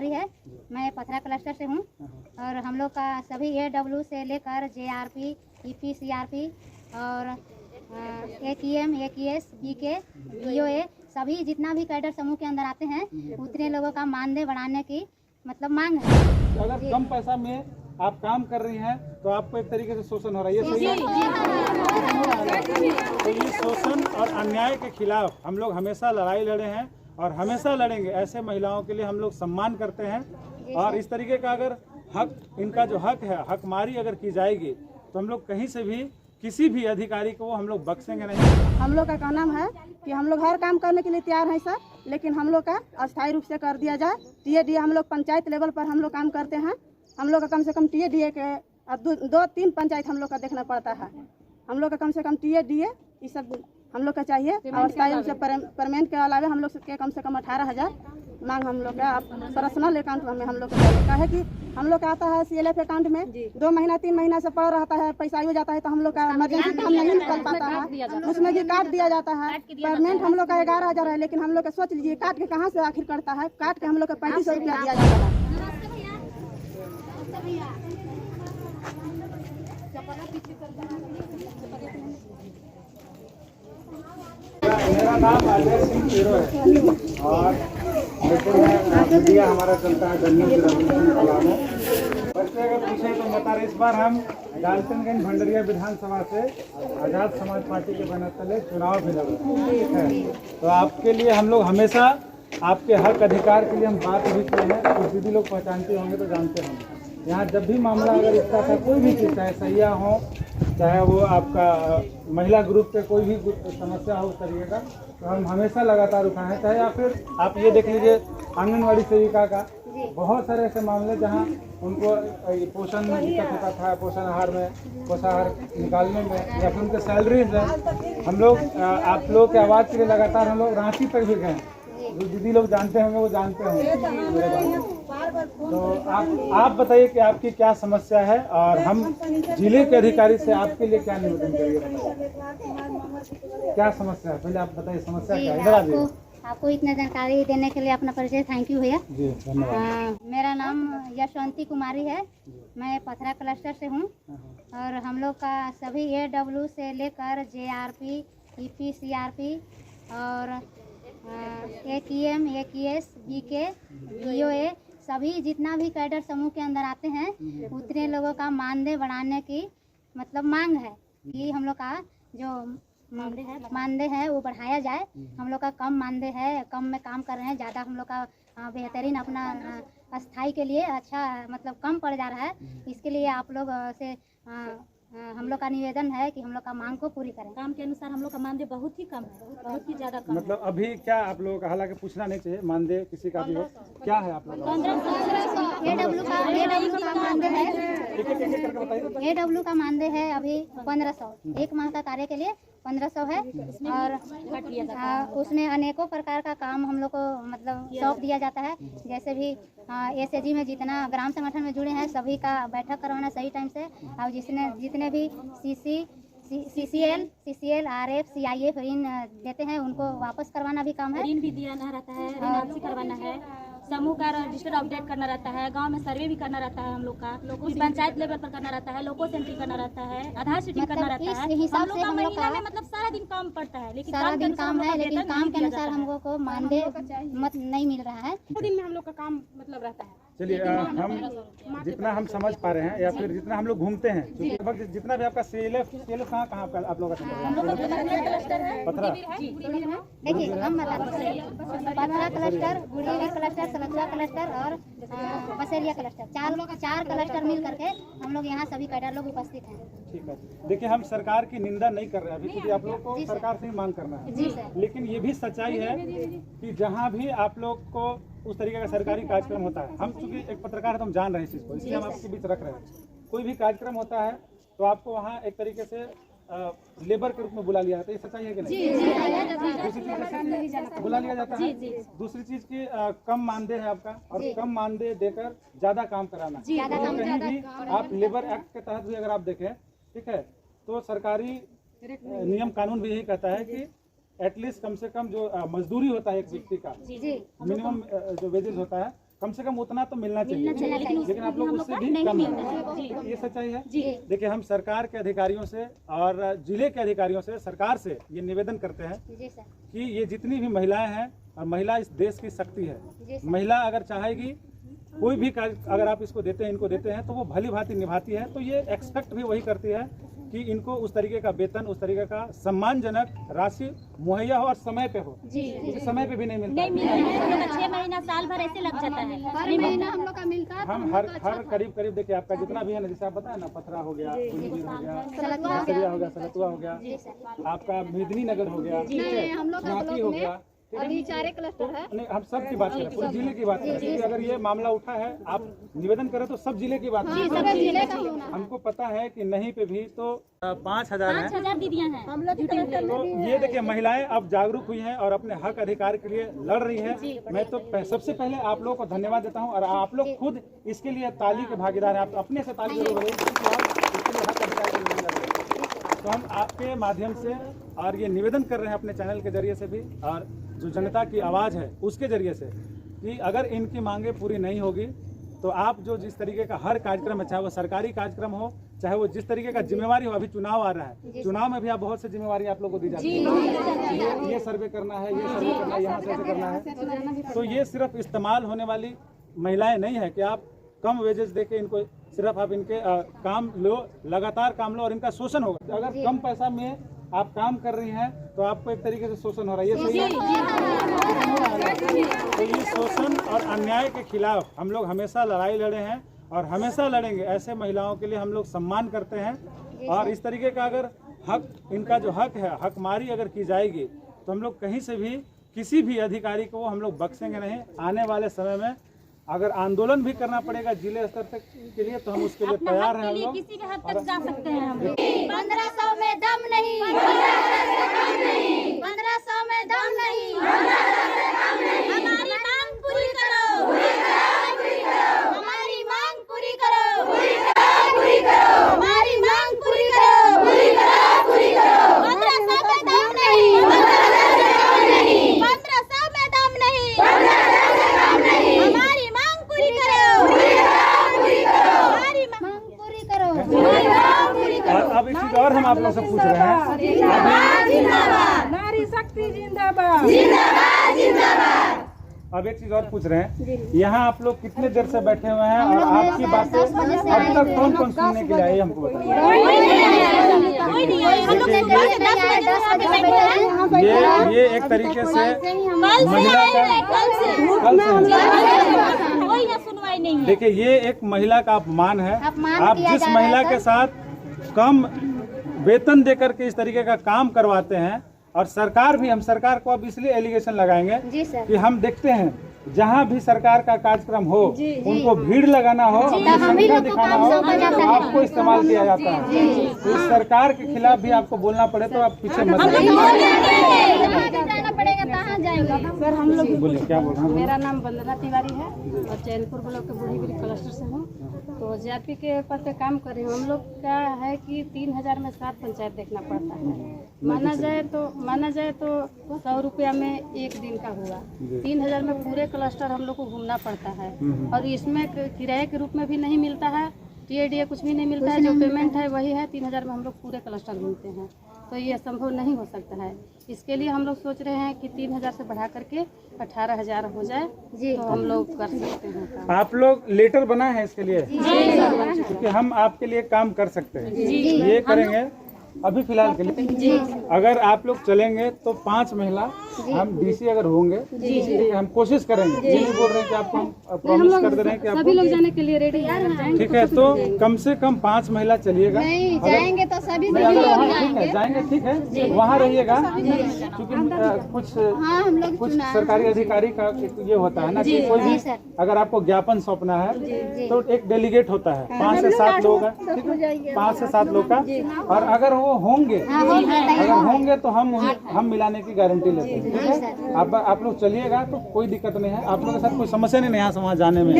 कुमारी है। मैं पथरा क्लस्टर से हूँ और हम लोग का सभी AW से लेकर JRP, EP, CRP और AQM, AQS, BK, BOA सभी जितना भी कैडर समूह के अंदर आते हैं उतने लोगों का मानदेय बढ़ाने की मतलब मांग है। अगर कम पैसा में आप काम कर रही हैं तो आपको एक तरीके से शोषण हो रहा है, ये सही है? तो ये शोषण और अन्याय के खिलाफ हम लोग हमेशा लड़ाई लड़े हैं और हमेशा लड़ेंगे। ऐसे महिलाओं के लिए हम लोग सम्मान करते हैं और इस तरीके का अगर हक, इनका जो हक है, हकमारी अगर की जाएगी तो हम लोग कहीं से भी किसी भी अधिकारी को हम लोग बख्शेंगे नहीं। हम लोग का कहना है कि हम लोग हर काम करने के लिए तैयार हैं सर, लेकिन हम लोग का अस्थायी रूप से कर दिया जाए। TADA हम लोग पंचायत लेवल पर हम लोग काम करते हैं। हम लोग का कम से कम TADA के 2-3 पंचायत हम लोग का देखना पड़ता है। हम लोग का कम से कम TADA ये सब हम लोग का चाहिए और अस्थायी रूप से परमानेंट के अलावा हम लोग के कम से कम 18,000 मांग हम लोग का पर्सनल अकाउंट में हम लोग का चाहिए। कहे कि हम लोग का आता है CLF अकाउंट में 2 महीना 3 महीना से पड़ रहता है, पैसा हो जाता है तो हम लोग का इमरजेंसी काम नहीं निकल पाता है, उसमें भी काट दिया जाता है। परमानेंट हम लोग का 11,000 है, लेकिन हम लोग का सोच लीजिए काट के कहाँ से आखिर करता है, काट के हम लोग का 3500 रुपया दिया जाता है। मेरा नाम अजय सिंह हीरो है और मीडिया हमारा चलता है बच्चे अगर पूछे तो बता रहे। इस बार हम डाल्टनगंज भंडरिया विधानसभा से आजाद समाज पार्टी के बैनर तले चुनाव भी लड़ रहे हैं। तो आपके लिए हम लोग हमेशा आपके हक अधिकार के लिए हम बात भी किए हैं। कुछ दीदी लोग पहचानते होंगे तो जानते होंगे। यहाँ जब भी मामला अगर इसका था, कोई भी चीज़, चाहे सैया हो, चाहे वो आपका महिला ग्रुप पे कोई भी समस्या हो उस तरीके का, तो हम हमेशा लगातार उठाए हैं। चाहे या फिर आप ये देख लीजिए आंगनवाड़ी सेविका का बहुत सारे ऐसे मामले जहाँ उनको पोषण में दिक्कत होता था, पोषण आहार निकालने में या फिर उनके सैलरीज में। हम लोग आप लोग के आवाज़ के लिए लगातार हम लोग रांची तक भी गए। जो दीदी लोग जानते होंगे वो जानते होंगे। तो आप बताइए कि आपकी क्या समस्या है और हम जिले के अधिकारी से आपके लिए क्या निवेदन करेंगे, क्या समस्या है? पहले आप बताइए समस्या क्या है। इधर आ जाइए। आपको इतना जानकारी देने के लिए अपना परिचय थैंक यू भैया जी, धन्यवाद। मेरा नाम यशवंती कुमारी है। मैं पथरा क्लस्टर से हूँ और हम लोग का सभी AW से लेकर JRP, EP, CRP और AQM, AQS, BK, BOA सभी जितना भी कैडर समूह के अंदर आते हैं उतने लोगों का मानदेय बढ़ाने की मतलब मांग है कि हम लोग का जो मानदेय है वो बढ़ाया जाए। हम लोग का कम मानदेय है, कम में काम कर रहे हैं, ज़्यादा हम लोग का बेहतरीन अपना अस्थाई के लिए अच्छा मतलब कम पड़ जा रहा है। इसके लिए आप लोग से हम लोग का निवेदन है कि हम लोग का मांग को पूरी करें। काम के अनुसार हम लोग का मानदेय बहुत ही कम है, बहुत ही ज्यादा कम। मतलब अभी क्या आप लोगों का, हालांकि पूछना नहीं चाहिए, मानदेय किसी का भी हो, क्या है आप लोगों का? AW का मानदेय है, AW का मानदेय है अभी 1500, 1 माह का कार्य के लिए 1500 है और उसमें अनेकों प्रकार का काम हम लोग को मतलब सौंप दिया जाता है। जैसे भी SAG में जितना ग्राम संगठन में जुड़े हैं सभी का बैठक करवाना सही टाइम से और जितने भी CCL, RF, CIF ऋण देते हैं उनको वापस करवाना भी काम है। ऋण भी दिया रहता है, ऋण वापसी करवाना है, समूह का रजिस्टर अपडेट करना रहता है, गांव में सर्वे भी करना रहता है हम लोग का, पंचायत लेवल पर करना रहता है, लोको सेंट्री करना रहता है, आधार सीटिंग करना रहता है। हम लोग का महीना में मतलब सारा दिन काम पड़ता है, लेकिन सारा दिन काम है लेकिन काम के अनुसार हम लोग को मानदेय मत नहीं मिल रहा है। दिन में हम लोग का काम मतलब रहता है। चलिए हम जितना हम समझ पा रहे हैं या फिर जितना हम लोग घूमते हैं, क्योंकि लगभग जितना भी आपका CLF कहाँ पे आप लोग का पथरा, देखिए हम बताते हैं पथरा क्लस्टर, गुड़ीरी क्लस्टर, सलक्षा क्लस्टर और बसेरिया क्लस्टर, 4 क्लस्टर मिल करके हम लोग यहाँ सभी कैडर लोग उपस्थित हैं। ठीक है। देखिए हम सरकार की निंदा नहीं कर रहे हैं अभी, क्योंकि आप लोग को सरकार से ही मांग करना है। लेकिन ये भी सच्चाई है कि जहाँ भी आप लोग को उस तरीके का सरकारी कार्यक्रम होता है, हम चूंकि एक पत्रकार है तो हम जान रहे हैं इस चीज़ को, इसलिए हम आपके बीच रख रहे हैं। कोई भी कार्यक्रम होता है तो आपको वहाँ एक तरीके से लेबर के रूप में बुला लिया जाता है, ये सच्चाई है कि नहीं? दूसरी चीज बुला लिया जाता है। दूसरी चीज की कम मानदेय है आपका और कम मानदेय देकर ज्यादा काम कराना। कहीं भी आप लेबर एक्ट के तहत भी अगर आप देखें, ठीक है, तो सरकारी नियम कानून भी यही कहता है कि एटलीस्ट कम से कम जो मजदूरी होता है एक व्यक्ति का, मिनिमम जो वेजेस होता है कम से कम उतना तो मिलना चाहिए, लेकिन आप लोग उससे भी कम है। ये सच्चाई है। देखिए, हम सरकार के अधिकारियों से और जिले के अधिकारियों से, सरकार से ये निवेदन करते हैं कि ये जितनी भी महिलाएं हैं, और महिला इस देश की शक्ति है। महिला अगर चाहेगी कोई भी कार्य अगर आप इसको देते हैं, इनको देते हैं, तो वो भली भांति निभाती है। तो ये एक्सपेक्ट भी वही करती है कि इनको उस तरीके का वेतन, उस तरीके का सम्मानजनक राशि मुहैया हो और समय पे हो। क्योंकि समय पे भी नहीं मिलता है। 6 महीना साल भर ऐसे लग जाता है। हर महीना हम लोग का मिलता है। हम हर करीब देखिए, आपका जितना भी है ना, जैसे आप बताए ना, पथरा हो गया, कुंजीर हो गया, सरिया हो गया, सलतुआ हो गया, आपका मेदिनी नगर हो गया, हम लोग झांकी हो गया, अभी 4 क्लस्टर है। नहीं, हम सब की बात करें, पूरे जिले की बात करें, क्योंकि अगर ये मामला उठा है, आप निवेदन करें तो सब जिले की बात करें। हमको पता है कि नहीं पे भी तो 5,000 है। 5,000 दीदियां हैं हम लोग। तो ये देखिए, महिलाएं अब जागरूक हुई हैं और अपने हक अधिकार के लिए लड़ रही है। मैं तो सबसे पहले आप लोगों को धन्यवाद देता हूँ, और आप लोग खुद इसके लिए ताली के भागीदार हैं। आप अपने से ताली जरूर बजाइए, क्योंकि आप इसके लिए हक अधिकार के लिए लड़ रहे हैं। तो हम आपके माध्यम से और ये निवेदन कर रहे हैं अपने चैनल के जरिए से भी, और जो जनता की आवाज़ है उसके जरिए से, कि अगर इनकी मांगे पूरी नहीं होगी तो आप जो जिस तरीके का हर कार्यक्रम है, चाहे वो सरकारी कार्यक्रम हो, चाहे वो जिस तरीके का जिम्मेवारी हो, अभी चुनाव आ रहा है, चुनाव में भी आप बहुत सी जिम्मेवारी आप लोगों को दी जाती है। ये सर्वे करना है, ये सर्वे करना है, यहाँ से ऐसे करना है। तो ये सिर्फ इस्तेमाल होने वाली महिलाएं नहीं है कि आप कम वेजेस देके इनको, सिर्फ आप इनके काम लो, लगातार काम लो और इनका शोषण होगा। अगर कम पैसा में आप काम कर रही हैं तो आपको एक तरीके से शोषण हो रहा है। ये सही है। तो ये शोषण और अन्याय के खिलाफ हम लोग हमेशा लड़ाई लड़े हैं और हमेशा लड़ेंगे। ऐसे महिलाओं के लिए हम लोग सम्मान करते हैं, और इस तरीके का अगर हक, इनका जो हक है, हकमारी अगर की जाएगी तो हम लोग कहीं से भी किसी भी अधिकारी को हम लोग बख्शेंगे नहीं। आने वाले समय में अगर आंदोलन भी करना पड़ेगा जिले स्तर तक के लिए, तो हम उसके लिए तैयार हैं। हम लोग किसी भी हद तक जा सकते हैं। हम लोग 1500 में दम नहीं, 1500 में दम नहीं। हमारी मांग पूरी करो, हमारी मांग पूरी करो, हमारी मांग पूरी करो। 1500 में दम नहीं, 1500 में दम नहीं। हमारी मांग पूरी करो, हमारी मांग पूरी करो। और अब एक चीज और हम आप लोग से पूछ रहे हैं, नारी शक्ति जिंदाबाद, जिंदाबाद, जिंदाबाद। अब एक चीज और पूछ रहे हैं, यहाँ आप लोग कितने देर से बैठे हुए हैं और आपकी बातें अब तक कौन कौन सुनने के लिए आए, हमको बताइए। ये एक तरीके से महिला का सुनवाई नहीं है। देखिए, ये एक महिला का अपमान है। आप जिस महिला के साथ कम वेतन देकर के इस तरीके का काम करवाते हैं, और सरकार भी, हम सरकार को अब इसलिए एलिगेशन लगाएंगे कि हम देखते हैं जहाँ भी सरकार का कार्यक्रम हो, उनको भीड़ लगाना हो, संख्या दिखाना हो, आपको इस्तेमाल किया जाता है। तो इस सरकार के खिलाफ भी आपको बोलना पड़े तो आप पीछे मत जाना पड़ेगा, कहाँ जाएगा। सर हम लोग, बोलिए, क्या बोल रहे हैं। मेरा नाम वंदना तिवारी है और चैनपुर ब्लॉक के बूढ़ी क्लस्टर से हूँ। तो जीआरपी के पद पे काम कर रही हूँ। हम लोग का है कि 3000 में 7 पंचायत देखना पड़ता है। माना जाए तो 100 रुपया में एक दिन का हुआ। 3000 में पूरे क्लस्टर हम लोग को घूमना पड़ता है, और इसमें किराए के रूप में भी नहीं मिलता है, टीएडीए कुछ भी नहीं मिलता है। जो पेमेंट है वही है। 3000 में हम लोग पूरे क्लस्टर घूमते हैं, तो ये संभव नहीं हो सकता है। इसके लिए हम लोग सोच रहे हैं कि 3000 से बढ़ा करके 18,000 हो जाए, तो हम लोग कर सकते हैं। आप लोग लेटर बनाए हैं इसके लिए, क्योंकि हम आपके लिए काम कर सकते हैं। ये करेंगे अभी फिलहाल के लिए। अगर आप लोग चलेंगे तो 5 महिला हम डीसी अगर होंगे, हम कोशिश करेंगे। ये नहीं बोल रहे हैं कि आपको हम प्रॉमिस कर दे रहे हैं कि सभी लोग जाने के लिए रेडी हैं। ठीक है, तो कम से कम 5 महिला चलिएगा। नहीं जाएंगे तो सभी ठीक है, जाएंगे, ठीक है, वहाँ रहिएगा। क्योंकि कुछ सरकारी अधिकारी का ये होता है ना कि कोई भी अगर आपको ज्ञापन सौंपना है तो एक डेलीगेट होता है, 5 से 7 लोग का, ठीक है, 5 से 7 लोग का। और अगर वो होंगे, तो हम मिलाने की गारंटी लेते हैं। ठीक है, आप लोग चलिएगा तो कोई दिक्कत नहीं है। आप लोगों के साथ कोई समस्या नहीं है यहाँ से वहाँ जाने में।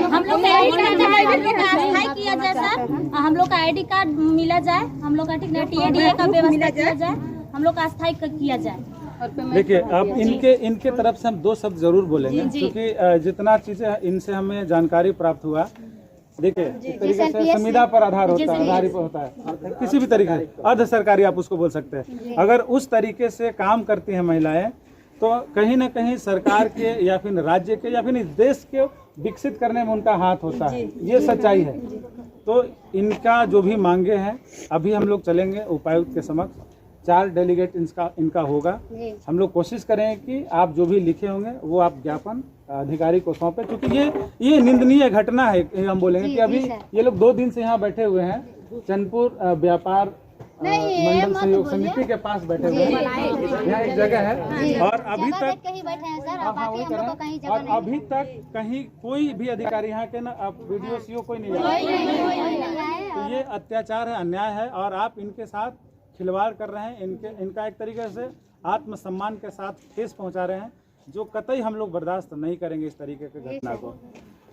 हम लोग का अस्थायी किया जाए सर, हम लोग का ID कार्ड मिला जाए, हम लोग का टीएडीए का व्यवस्था किया जाए, हम लोग का अस्थायी किया जाए। देखिए अब इनके तरफ से हम दो शब्द जरूर बोलेंगे क्योंकि जितना चीजें इनसे हमें जानकारी प्राप्त हुआ, देखिए इस तरीके से संविदा पर आधारित होता है, किसी भी तरीके से अर्ध सरकारी आप उसको बोल सकते हैं। अगर उस तरीके से काम करती हैं महिलाएं तो कहीं ना कहीं सरकार के या फिर राज्य के या फिर इस देश के विकसित करने में उनका हाथ होता है, ये सच्चाई है। तो इनका जो भी मांगे हैं अभी हम लोग चलेंगे उपायुक्त के समक्ष, 4 डेलीगेट इनका होगा। हम लोग कोशिश करें कि आप जो भी लिखे होंगे वो आप ज्ञापन अधिकारी को सौंपे, क्योंकि ये निंदनीय घटना है। हम बोलेंगे कि अभी ये लोग 2 दिन से यहाँ बैठे हुए हैं, चंदपुर व्यापार मंडल सहयोग समिति के पास बैठे हुए हैं। यहाँ एक जगह है और अभी तक अभी तक कहीं कोई भी अधिकारी यहाँ के ना आप वीडियो सीओ कोई नहीं आया। तो ये अत्याचार है, अन्याय है और आप इनके साथ खिलवाड़ कर रहे हैं। इनका एक तरीके से आत्मसम्मान के साथ ठेस पहुंचा रहे हैं, जो कतई हम लोग बर्दाश्त नहीं करेंगे इस तरीके की घटना को।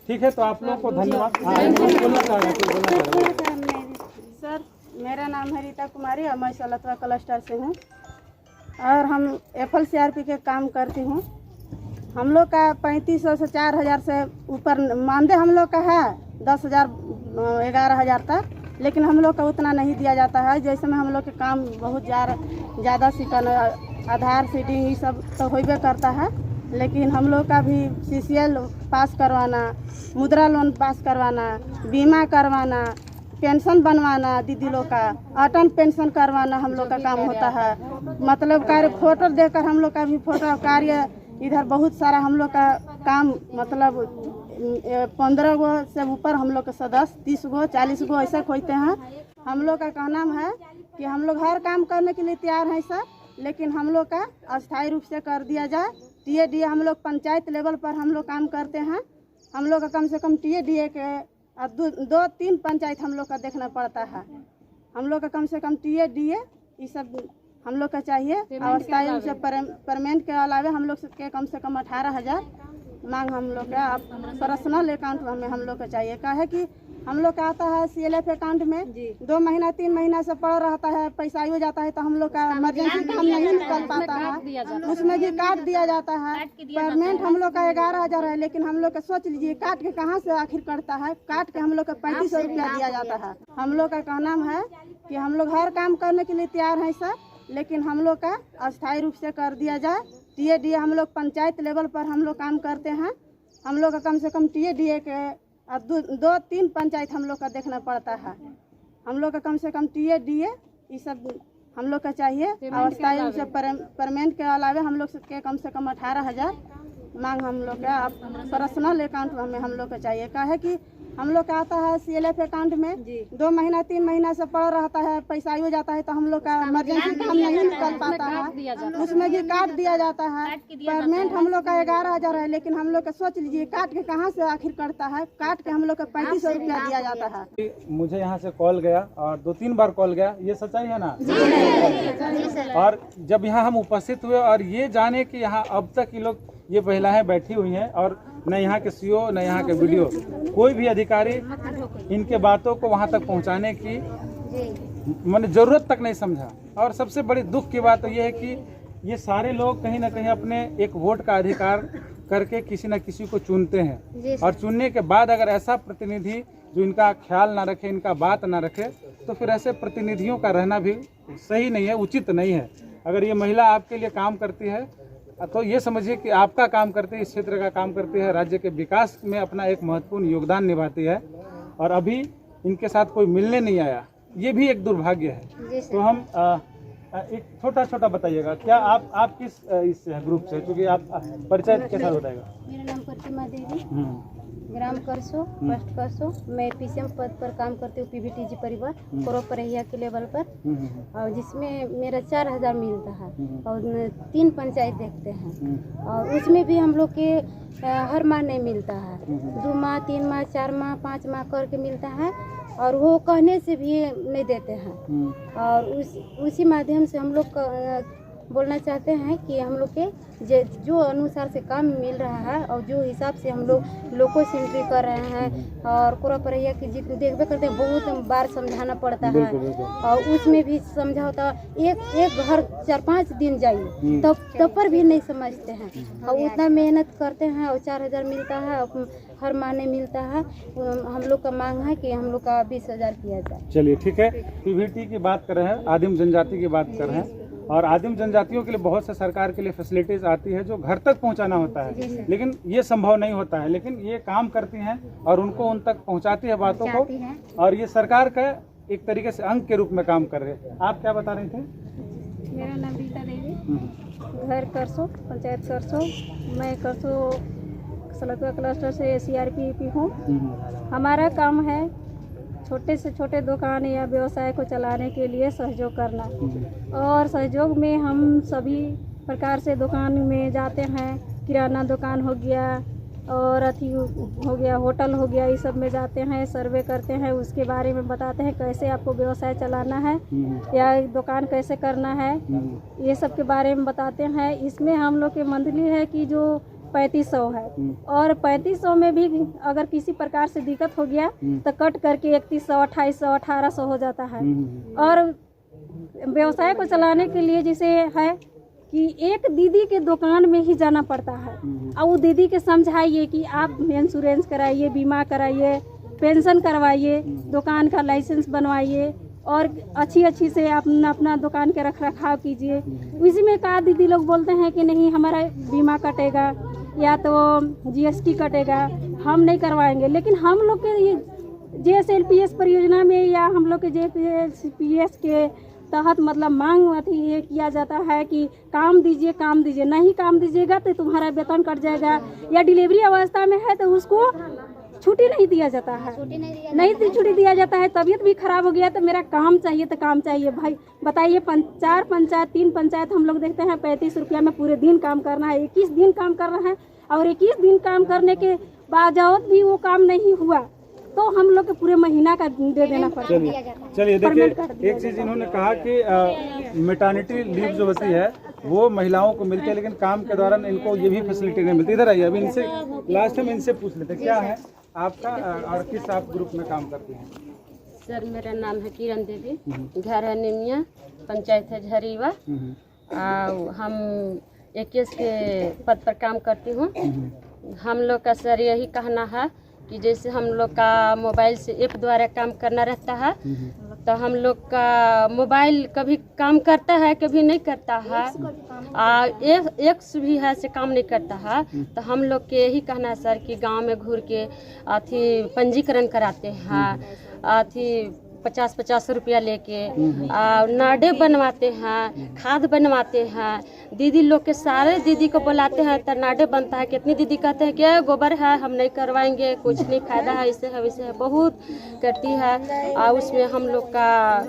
ठीक है, तो आप लोगों को धन्यवाद। बोलना चाह रहे हैं सर, मेरा नाम है रीता कुमारी और मैं सलतवा क्लस्टर से हूँ और हम FLCRP के काम करती हूँ। हम लोग का 3500 से 4000 से ऊपर मानदेय हम लोग का है, 10,000 11,000 तक, लेकिन हम लोग का उतना नहीं दिया जाता है। जैसे में हम लोग के काम बहुत ज़्यादा सिकन आधार सीडिंग ये सब तो होबे करता है, लेकिन हम लोग का भी CCL पास करवाना, मुद्रा लोन पास करवाना, बीमा करवाना, पेंशन बनवाना, दीदी लोग का अटल पेंशन करवाना हम लोग का काम होता है। मतलब कार्य फोटो देकर हम लोग का भी फोटो कार्य इधर बहुत सारा हम लोग का काम, मतलब 15 गो से ऊपर हम लोग के सदस्य 30 गो 40 गो ऐसा खोजते हैं। हम लोग का कहना है कि हम लोग हर काम करने के लिए तैयार हैं सर, लेकिन हम लोग का अस्थायी रूप से कर दिया जाए। TADA हम लोग पंचायत लेवल पर हम लोग काम करते हैं। हम लोग का कम से कम TADA के 2-3 पंचायत हम लोग का देखना पड़ता है। हम लोग का कम से कम TADA ये सब हम लोग का चाहिए। अस्थायी रूप से परमानेंट के अलावा हम लोग के कम से कम 18,000 मांग हम लोग का पर्सनल अकाउंट में हम लोग का चाहिए। क्या है कि हम लोग का आता है CLF अकाउंट में 2 महीना 3 महीना से पड़ रहता है, पैसा हो जाता है तो हम लोग का इमरजेंसी काम नहीं निकल पाता है, उसमें भी काट दिया जाता है। परमानेंट हम लोग का 11,000 है, लेकिन हम लोग का सोच लीजिए काट के कहाँ से आखिर करता है। काट के हम लोग का 3500 रुपया दिया जाता है। हम लोग का कहना है कि हम लोग हर काम करने के लिए तैयार हैं सर, लेकिन हम लोग का अस्थायी रूप से कर दिया जाए। TADA हम लोग पंचायत लेवल पर हम लोग काम करते हैं। हम लोग का कम से कम TADA के 2-3 पंचायत हम लोग का देखना पड़ता है। हम लोग का कम से कम TADA ये सब हम लोग का चाहिए। अस्थायी रूप से परमानेंट के अलावा हम लोग के कम से कम 18,000 मांग हम लोग का पर्सनल अकाउंट में हम लोग का चाहिए। क्या है कि हम लोग का आता है CLF अकाउंट में 2 महीना 3 महीना से पड़ रहता है, पैसा हो जाता है तो हम लोग का इमरजेंसी काम नहीं निकल पाता है, उसमें भी काट दिया जाता है। परमानेंट हम लोग का 11,000 है, लेकिन हम लोग का सोच लीजिए काट के कहाँ से आखिर करता है। काट के हम लोग का 3500 रुपया दिया जाता है। मुझे यहाँ से कॉल गया और 2-3 बार कॉल गया, ये सच्चाई है ना? और जब यहाँ हम उपस्थित हुए और ये जाने कि यहाँ अब तक ये लोग ये महिलाएं बैठी हुई हैं और न यहाँ के CO न यहाँ के BDO कोई भी अधिकारी इनके बातों को वहाँ तक पहुँचाने की मैंने ज़रूरत तक नहीं समझा। और सबसे बड़ी दुख की बात तो ये है कि ये सारे लोग कहीं ना कहीं अपने एक वोट का अधिकार करके किसी न किसी को चुनते हैं, और चुनने के बाद अगर ऐसा प्रतिनिधि जो इनका ख्याल ना रखे, इनका बात ना रखे, तो फिर ऐसे प्रतिनिधियों का रहना भी सही नहीं है, उचित नहीं है। अगर ये महिला आपके लिए काम करती है तो ये समझिए कि आपका काम करती है, इस क्षेत्र का काम करती है, राज्य के विकास में अपना एक महत्वपूर्ण योगदान निभाती है, और अभी इनके साथ कोई मिलने नहीं आया, ये भी एक दुर्भाग्य है। तो हम एक छोटा बताइएगा, क्या आप किस इस ग्रुप से, क्योंकि आप परिचय के साथ बताइएगा। मेरा नाम प्रतिमा देवी, ग्राम करसो, पोस्ट करसो। मैं PCM पद पर काम करती हूँ, PBTG परिवार कोरोपरहिया के लेवल पर, और जिसमें मेरा 4,000 मिलता है और 3 पंचायत देखते हैं, और उसमें भी हम लोग के हर माह नहीं मिलता है, 2 माह 3 माह 4 माह 5 माह करके मिलता है, और वो कहने से भी नहीं देते हैं। और उसी माध्यम से हम लोग बोलना चाहते हैं कि हम लोग के जो अनुसार से काम मिल रहा है और जो हिसाब से हम लोग को एंट्री कर रहे हैं और कोरा परैया की जित देखबे करते हैं, बहुत बार समझाना पड़ता है और उसमें भी समझाता एक घर 4-5 दिन जाइए तब पर भी नहीं समझते हैं और उतना मेहनत करते हैं और 4,000 मिलता है हर महीने मिलता है। हम लोग का मांग है कि हम लोग का 20,000 किया जाए। चलिए ठीक है, पीवीटी की बात कर रहे हैं, आदिम जनजाति की बात कर रहे हैं और आदिम जनजातियों के लिए बहुत से सरकार के लिए फैसिलिटीज आती है जो घर तक पहुंचाना होता है, लेकिन ये संभव नहीं होता है, लेकिन ये काम करती हैं और उनको उन तक पहुंचाती है बातों को और ये सरकार का एक तरीके से अंग के रूप में काम कर रहे हैं। आप क्या बता रहे थे? मेरा नाम रीता देवी, घर करसो, पंचायत करसो, मैं करसो सलकुआ क्लस्टर से CRP हूँ। हमारा काम है छोटे से छोटे दुकान या व्यवसाय को चलाने के लिए सहयोग करना और सहयोग में हम सभी प्रकार से दुकान में जाते हैं। किराना दुकान हो गया और अथी हो गया, होटल हो गया, इस सब में जाते हैं, सर्वे करते हैं, उसके बारे में बताते हैं कैसे आपको व्यवसाय चलाना है या दुकान कैसे करना है, ये सब के बारे में बताते हैं। इसमें हम लोग के मंथली है कि जो 3500 है और 3500 में भी अगर किसी प्रकार से दिक्कत हो गया तो कट करके 3100, 2800, 1800 हो जाता है। और व्यवसाय को चलाने के लिए जैसे है कि एक दीदी के दुकान में ही जाना पड़ता है और वो दीदी के समझाइए कि आप इंश्योरेंस कराइए, बीमा कराइए, पेंशन करवाइए, दुकान का लाइसेंस बनवाइए और अच्छी से अपना दुकान के रख रखाव कीजिए। इसी में का दीदी लोग बोलते हैं कि नहीं हमारा बीमा कटेगा या तो GST कटेगा, हम नहीं करवाएंगे। लेकिन हम लोग के ये JSLPS परियोजना में या हम लोग के JSLPS के तहत मतलब मांग अथी ये किया जाता है कि काम दीजिए, नहीं काम दीजिएगा तो तुम्हारा वेतन कट जाएगा या डिलीवरी अवस्था में है तो उसको छुट्टी नहीं दिया जाता है, छुट्टी दिया जाता है। तबीयत भी खराब हो गया तो मेरा काम चाहिए तो काम चाहिए। भाई बताइए 4 पंचायत 3 पंचायत हम लोग देखते हैं 35 रुपया में पूरे दिन काम करना है, 21 दिन काम करना है और 21 दिन काम करने के बावजूद भी वो काम नहीं हुआ तो हम लोग के पूरे महीना का दे देना पड़ता है। चलिए देखिए, एक चीज इन्होंने कहा कि मैटरनिटी लीव जो होती है वो महिलाओं को मिलती है लेकिन काम के दौरान इनको ये भी फैसिलिटी नहीं मिलती। इधर आइए, अभी इनसे लास्ट टाइम इनसे पूछ लेते क्या है आपका और किस आप ग्रुप में काम करते हैं? सर मेरा नाम है किरण देवी, घर है निमिया, पंचायत है झरीवा। हम 21 के पद पर काम करती हूँ। हम लोग का सर यही कहना है कि जैसे हम लोग का मोबाइल से ऐप द्वारा काम करना रहता है तो हम लोग का मोबाइल कभी काम करता है कभी नहीं करता है, एक्स भी है से काम नहीं करता है। तो हम लोग के यही कहना है सर कि गांव में घूर के अथी पंजीकरण कराते हैं, अथी 50-50 रुपया लेके नाडे बनवाते हैं, खाद बनवाते हैं। दीदी लोग के सारे दीदी को बुलाते हैं तो नाडे बनता है। कितनी दीदी कहते हैं कि गोबर है हम नहीं करवाएंगे, कुछ नहीं फायदा है, इससे है वैसे है, बहुत करती है। और उसमें हम लोग का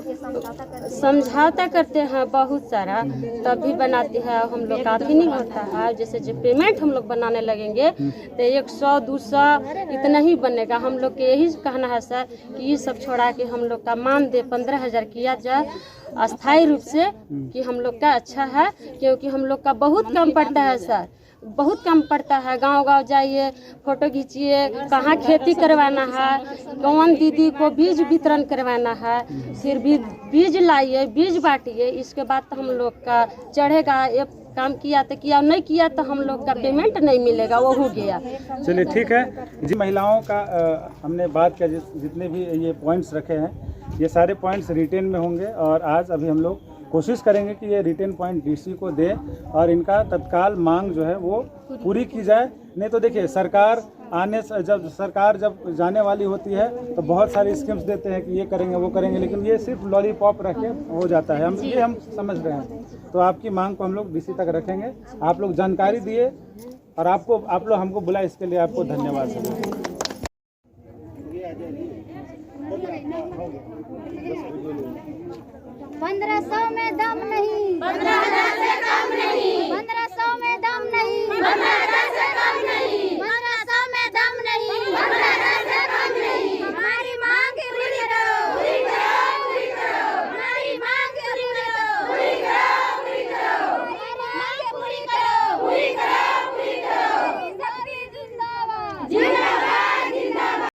समझौता करते हैं बहुत सारा, तब भी बनाती है। हम लोग का भी नहीं होता है। जैसे जो पेमेंट हम लोग बनाने लगेंगे तो 100-200 इतना ही बनेगा। हम लोग के यही कहना है सर कि ये सब छोड़ा के हम लोग का मान दे 15,000 किया जाए अस्थायी रूप से कि हम लोग का अच्छा है, क्योंकि हम लोग का बहुत कम पड़ता है सर, बहुत कम पड़ता है। गांव-गांव जाइए, फोटो खींचिए, कहाँ खेती करवाना है, कौन दीदी को बीज वितरण करवाना है, फिर भी बीज लाइए, बीज बांटिए, इसके बाद तो हम लोग का चढ़ेगा। एक काम किया तो किया, नहीं किया तो हम लोग का पेमेंट नहीं मिलेगा, वो हो गया। चलिए ठीक है जी। महिलाओं का हमने बात किया, जितने भी ये पॉइंट्स रखे हैं ये सारे पॉइंट्स रिटेन में होंगे और आज अभी हम लोग कोशिश करेंगे कि ये रिटेन पॉइंट DC को दे और इनका तत्काल मांग जो है वो पूरी की जाए। नहीं तो देखिए सरकार जब जाने वाली होती है तो बहुत सारी स्कीम्स देते हैं कि ये करेंगे वो करेंगे, लेकिन ये सिर्फ लॉलीपॉप रख के हो जाता है। हम समझ रहे हैं। तो आपकी मांग को हम लोग DC तक रखेंगे। आप लोग जानकारी दिए और आप लोग हमको बुलाए, इसके लिए आपको धन्यवाद सर। 1500 में दम नहीं, 15,000 से कम नहीं, 1500 में दम नहीं, 15,000 से कम नहीं।